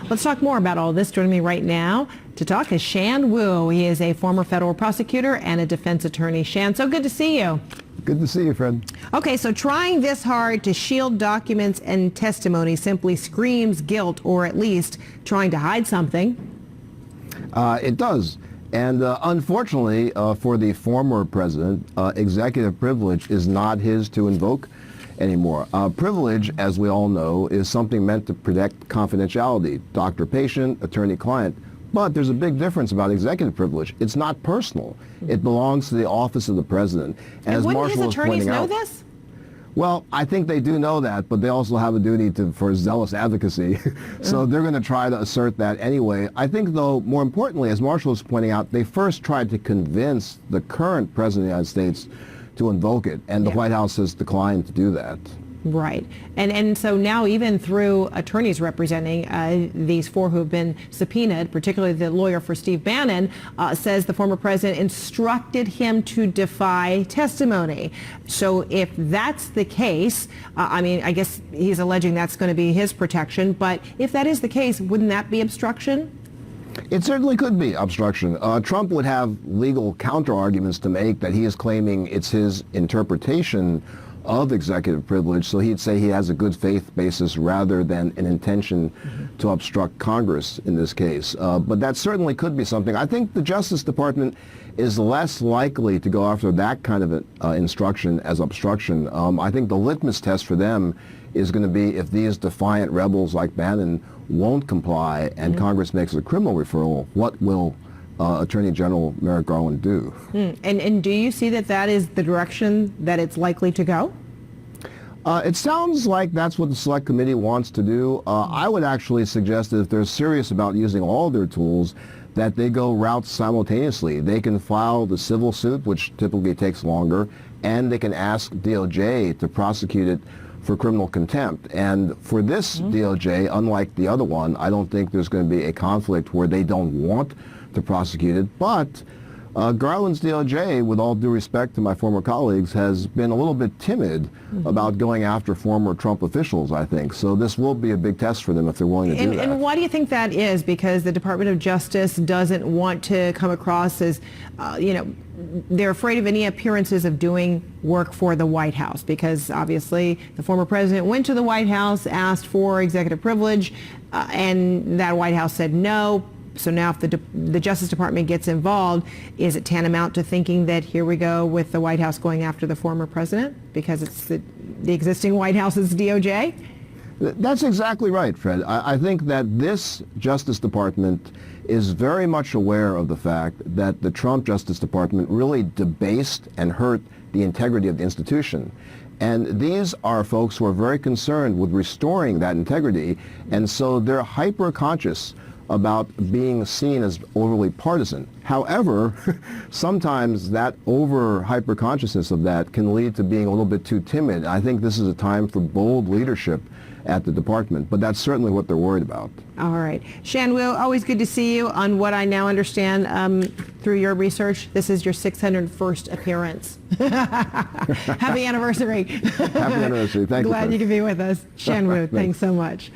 Let's talk more about all this. Joining me right now to talk is Shan Wu. He is a former federal prosecutor and a defense attorney. Shan, so good to see you. Good to see you, Fred. Okay, so trying this hard to shield documents and testimony simply screams guilt, or at least trying to hide something. It does. And unfortunately, for the former president, executive privilege is not his to invoke anymore. Privilege, as we all know, is something meant to protect confidentiality, doctor-patient, attorney-client. But there's a big difference about executive privilege. It's not personal. It belongs to the office of the president. And wouldn't his attorneys know this? Well, I think they do know that, but they also have a duty for zealous advocacy. So they're going to try to assert that anyway. I think, though, more importantly, as Marshall was pointing out, they first tried to convince the current president of the United States to invoke it, and the White House has declined to do that. Right. And so now, even through attorneys representing these four who have been subpoenaed, particularly the lawyer for Steve Bannon, says the former president instructed him to defy testimony. So if that's the case, I mean, I guess he's alleging that's going to be his protection. But if that is the case, wouldn't that be obstruction? It certainly could be obstruction. Trump would have legal counter-arguments to make that he is claiming it's his interpretation of executive privilege, so he'd say he has a good faith basis rather than an intention to obstruct Congress in this case. But that certainly could be something. I think the Justice Department is less likely to go after that kind of instruction as obstruction. I think the litmus test for them is going to be if these defiant rebels like Bannon won't comply and Congress makes a criminal referral, what will Attorney General Merrick Garland do? And do you see that that is the direction that it's likely to go? It sounds like that's what the Select Committee wants to do. I would actually suggest that if they're serious about using all their tools, that they go routes simultaneously. They can file the civil suit, which typically takes longer, and they can ask DOJ to prosecute it for criminal contempt. And for this DOJ, unlike the other one, I don't think there's going to be a conflict where they don't want to prosecute it. But Garland's DOJ, with all due respect to my former colleagues, has been a little bit timid about going after former Trump officials, I think. So this will be a big test for them if they're willing to do that. And why do you think that is? Because the Department of Justice doesn't want to come across as, they're afraid of any appearances of doing work for the White House, because obviously the former president went to the White House, asked for executive privilege, and that White House said no. So now if the Justice Department gets involved, is it tantamount to thinking that here we go with the White House going after the former president because it's the existing White House's DOJ? That's exactly right, Fred. I think that this Justice Department is very much aware of the fact that the Trump Justice Department really debased and hurt the integrity of the institution. And these are folks who are very concerned with restoring that integrity, and so they're hyper-conscious about being seen as overly partisan. However, sometimes that over hyper-consciousness of that can lead to being a little bit too timid. I think this is a time for bold leadership at the department, but that's certainly what they're worried about. All right. Shan Wu, always good to see you. On what I now understand through your research, this is your 601st appearance. Happy anniversary. Happy anniversary. Thank you. Glad you could be with us. Shan Wu, thanks so much.